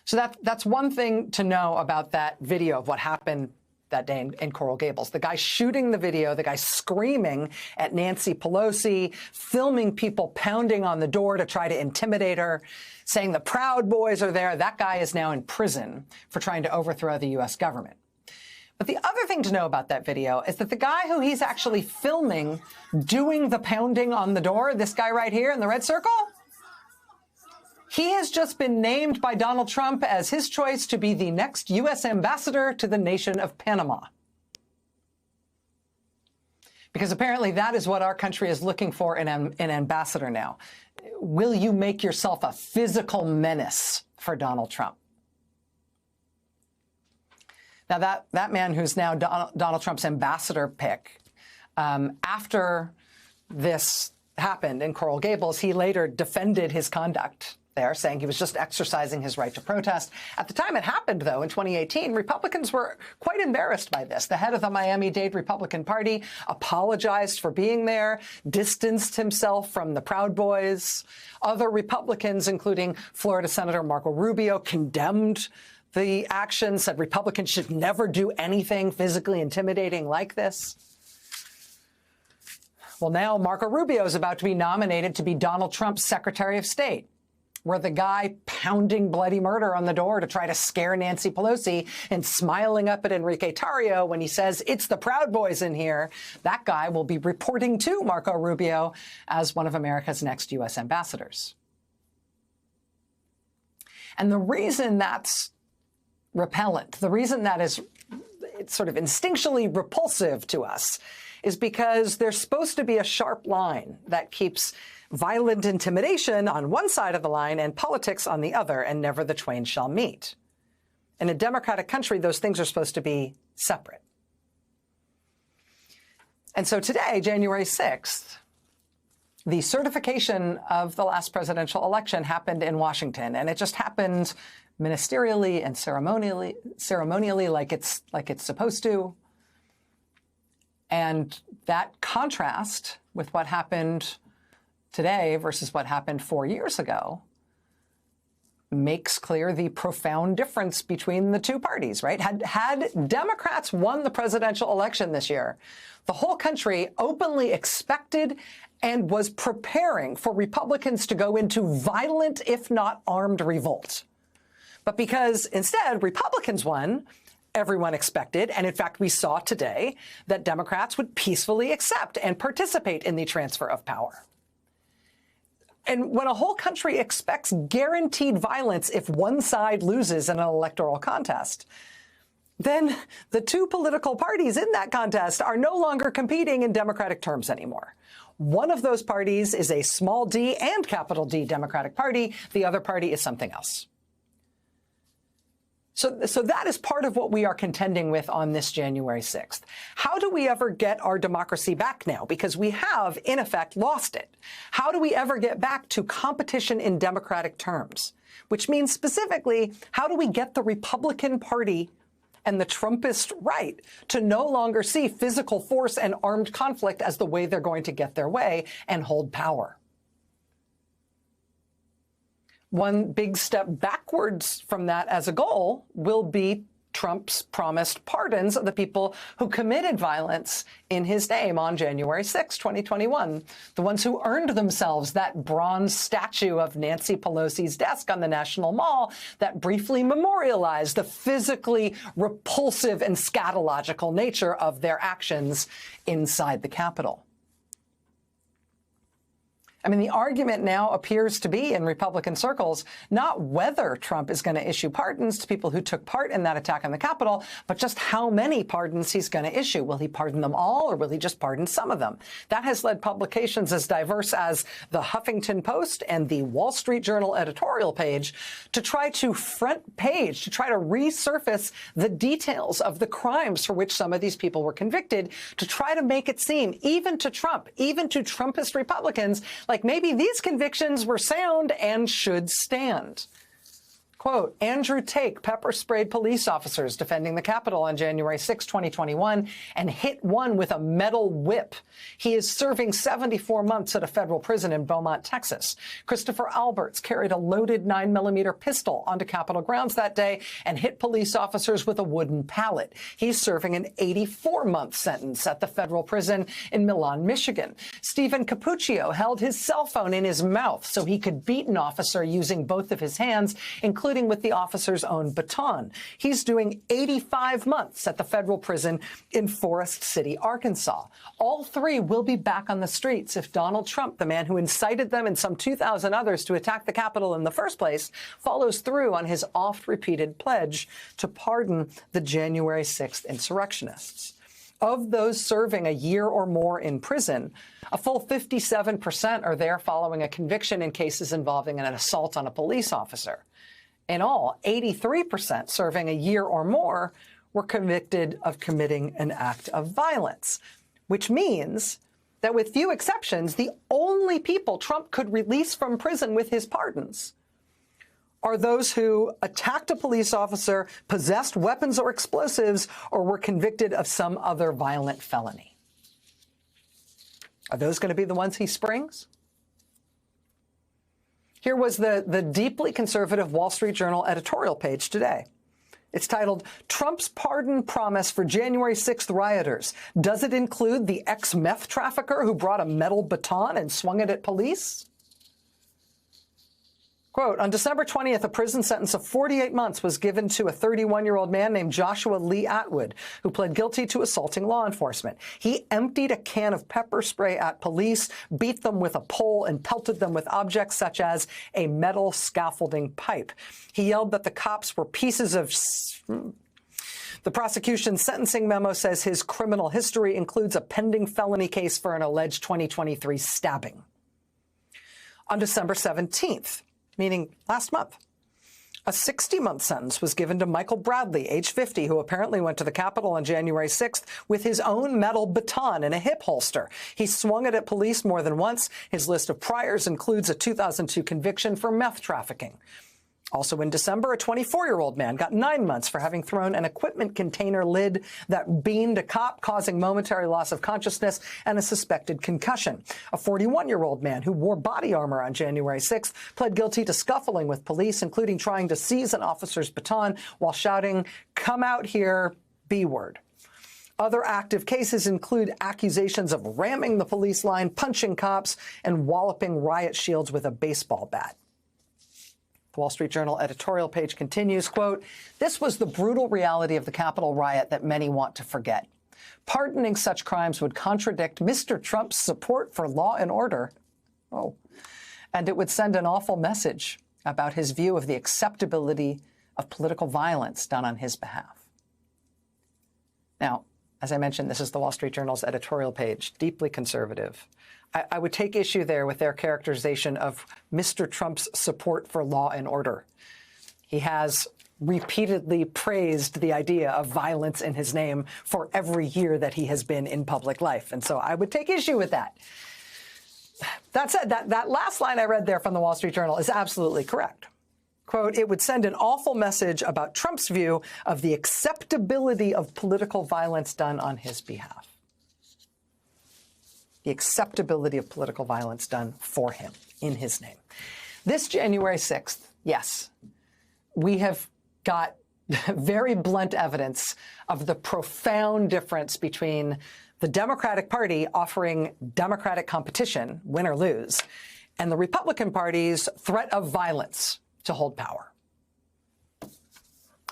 So that's one thing to know about that video of what happened that day in Coral Gables. The guy shooting the video, the guy screaming at Nancy Pelosi, filming people pounding on the door to try to intimidate her, saying the Proud Boys are there. That guy is now in prison for trying to overthrow the U.S. government. But the other thing to know about that video is that the guy who he's actually filming doing the pounding on the door, this guy right here in the red circle, he has just been named by Donald Trump as his choice to be the next U.S. ambassador to the nation of Panama. Because apparently that is what our country is looking for in an ambassador now. Will you make yourself a physical menace for Donald Trump? Now, that man who's now Donald Trump's ambassador pick, after this happened in Coral Gables, he later defended his conduct there, saying he was just exercising his right to protest. At the time it happened, though, in 2018, Republicans were quite embarrassed by this. The head of the Miami-Dade Republican Party apologized for being there, distanced himself from the Proud Boys. Other Republicans, including Florida Senator Marco Rubio, condemned the action, said Republicans should never do anything physically intimidating like this. Well, now Marco Rubio is about to be nominated to be Donald Trump's Secretary of State, where the guy pounding bloody murder on the door to try to scare Nancy Pelosi and smiling up at Enrique Tarrio when he says, it's the Proud Boys in here, that guy will be reporting to Marco Rubio as one of America's next U.S. ambassadors. And the reason that's repellent, the reason that is it's sort of instinctually repulsive to us is because there's supposed to be a sharp line that keeps violent intimidation on one side of the line and politics on the other, and never the twain shall meet. In a democratic country, those things are supposed to be separate. And so today, January 6th, the certification of the last presidential election happened in Washington, and it just happened ministerially and ceremonially like it's supposed to. And that contrast with what happened today versus what happened 4 years ago makes clear the profound difference between the two parties, right? Had Democrats won the presidential election this year, the whole country openly expected and was preparing for Republicans to go into violent, if not armed, revolt. But because instead Republicans won, everyone expected, and in fact we saw today, that Democrats would peacefully accept and participate in the transfer of power. And when a whole country expects guaranteed violence if one side loses in an electoral contest, then the two political parties in that contest are no longer competing in democratic terms anymore. One of those parties is a small d and capital D Democratic Party. The other party is something else. So that is part of what we are contending with on this January 6th. How do we ever get our democracy back now? Because we have, in effect, lost it. How do we ever get back to competition in democratic terms? Which means specifically, how do we get the Republican Party and the Trumpist right to no longer see physical force and armed conflict as the way they're going to get their way and hold power? One big step backwards from that as a goal will be Trump's promised pardons of the people who committed violence in his name on January 6, 2021, the ones who earned themselves that bronze statue of Nancy Pelosi's desk on the National Mall that briefly memorialized the physically repulsive and scatological nature of their actions inside the Capitol. I mean, the argument now appears to be in Republican circles not whether Trump is going to issue pardons to people who took part in that attack on the Capitol, but just how many pardons he's going to issue. Will he pardon them all, or will he just pardon some of them? That has led publications as diverse as the Huffington Post and the Wall Street Journal editorial page to try to front page, to try to resurface the details of the crimes for which some of these people were convicted, to try to make it seem, even to Trump, even to Trumpist Republicans, like maybe these convictions were sound and should stand. Quote, Andrew Tate pepper-sprayed police officers defending the Capitol on January 6, 2021, and hit one with a metal whip. He is serving 74 months at a federal prison in Beaumont, Texas. Christopher Alberts carried a loaded 9mm pistol onto Capitol grounds that day and hit police officers with a wooden pallet. He's serving an 84-month sentence at the federal prison in Milan, Michigan. Stephen Cappuccio held his cell phone in his mouth so he could beat an officer using both of his hands, including with the officer's own baton. He's doing 85 months at the federal prison in Forest City, Arkansas. All three will be back on the streets if Donald Trump, the man who incited them and some 2,000 others to attack the Capitol in the first place, follows through on his oft-repeated pledge to pardon the January 6th insurrectionists. Of those serving a year or more in prison, a full 57% are there following a conviction in cases involving an assault on a police officer. In all, 83% serving a year or more were convicted of committing an act of violence, which means that with few exceptions, the only people Trump could release from prison with his pardons are those who attacked a police officer, possessed weapons or explosives, or were convicted of some other violent felony. Are those going to be the ones he springs? Here was the deeply conservative Wall Street Journal editorial page today. It's titled, Trump's Pardon Promise for January 6th Rioters. Does it include the ex-meth trafficker who brought a metal baton and swung it at police? Quote, on December 20th, a prison sentence of 48 months was given to a 31-year-old man named Joshua Lee Atwood, who pled guilty to assaulting law enforcement. He emptied a can of pepper spray at police, beat them with a pole, and pelted them with objects such as a metal scaffolding pipe. He yelled that the cops were pieces of... The prosecution's sentencing memo says his criminal history includes a pending felony case for an alleged 2023 stabbing. On December 17th, meaning last month, a 60-month sentence was given to Michael Bradley, age 50, who apparently went to the Capitol on January 6th with his own metal baton in a hip holster. He swung it at police more than once. His list of priors includes a 2002 conviction for meth trafficking. Also in December, a 24-year-old man got 9 months for having thrown an equipment container lid that beamed a cop, causing momentary loss of consciousness and a suspected concussion. A 41-year-old man who wore body armor on January 6th pled guilty to scuffling with police, including trying to seize an officer's baton while shouting, "Come out here, B-word." Other active cases include accusations of ramming the police line, punching cops, and walloping riot shields with a baseball bat. The Wall Street Journal editorial page continues, quote, this was the brutal reality of the Capitol riot that many want to forget. Pardoning such crimes would contradict Mr. Trump's support for law and order. Oh, and it would send an awful message about his view of the acceptability of political violence done on his behalf. Now, as I mentioned, this is the Wall Street Journal's editorial page, deeply conservative. I would take issue there with their characterization of Mr. Trump's support for law and order. He has repeatedly praised the idea of violence in his name for every year that he has been in public life. And so I would take issue with that. That said, that last line I read there from the Wall Street Journal is absolutely correct. Quote, it would send an awful message about Trump's view of the acceptability of political violence done on his behalf. The acceptability of political violence done for him, in his name. This January 6th, yes, we have got very blunt evidence of the profound difference between the Democratic Party offering Democratic competition, win or lose, and the Republican Party's threat of violence to hold power.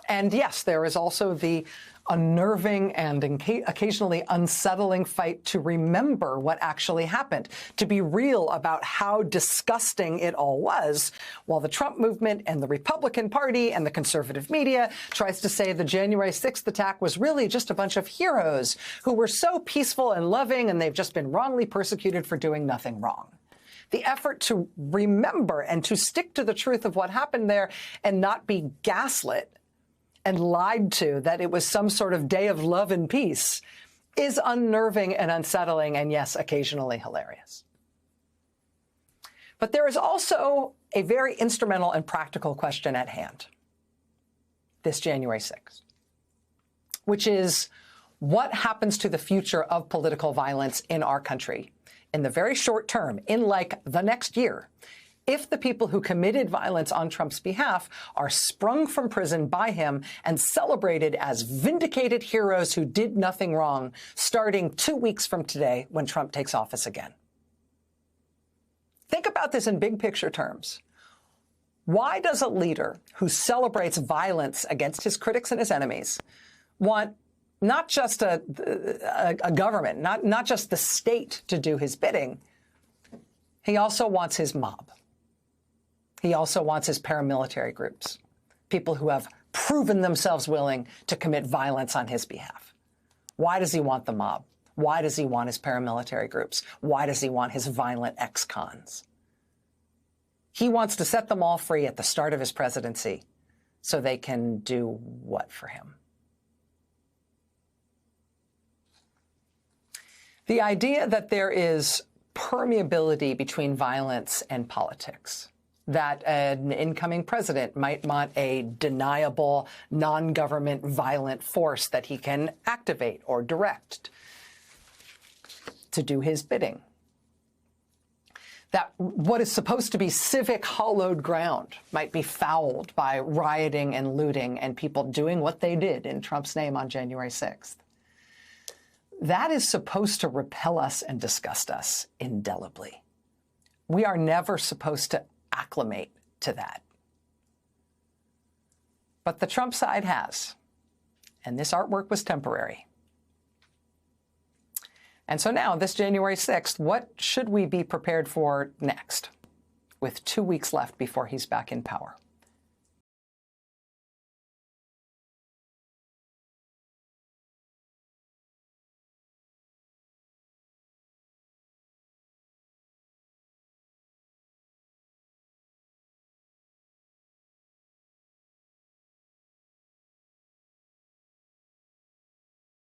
And yes, there is also the unnerving and occasionally unsettling fight to remember what actually happened, to be real about how disgusting it all was, while the Trump movement and the Republican Party and the conservative media tries to say the January 6th attack was really just a bunch of heroes who were so peaceful and loving, and they've just been wrongly persecuted for doing nothing wrong. The effort to remember and to stick to the truth of what happened there and not be gaslit and lied to that it was some sort of day of love and peace is unnerving and unsettling and, yes, occasionally hilarious. But there is also a very instrumental and practical question at hand this January 6th, which is what happens to the future of political violence in our country in the very short term, in like the next year, if the people who committed violence on Trump's behalf are sprung from prison by him and celebrated as vindicated heroes who did nothing wrong, starting 2 weeks from today when Trump takes office again. Think about this in big picture terms. Why does a leader who celebrates violence against his critics and his enemies want not just a government, not just the state to do his bidding? He also wants his mob. He also wants his paramilitary groups, people who have proven themselves willing to commit violence on his behalf. Why does he want the mob? Why does he want his paramilitary groups? Why does he want his violent ex-cons? He wants to set them all free at the start of his presidency so they can do what for him? The idea that there is permeability between violence and politics, that an incoming president might want a deniable, non-government violent force that he can activate or direct to do his bidding, that what is supposed to be civic hallowed ground might be fouled by rioting and looting and people doing what they did in Trump's name on January 6th. That is supposed to repel us and disgust us indelibly. We are never supposed to acclimate to that. But the Trump side has, and this artwork was temporary. And so now, this January 6th, what should we be prepared for next, with 2 weeks left before he's back in power?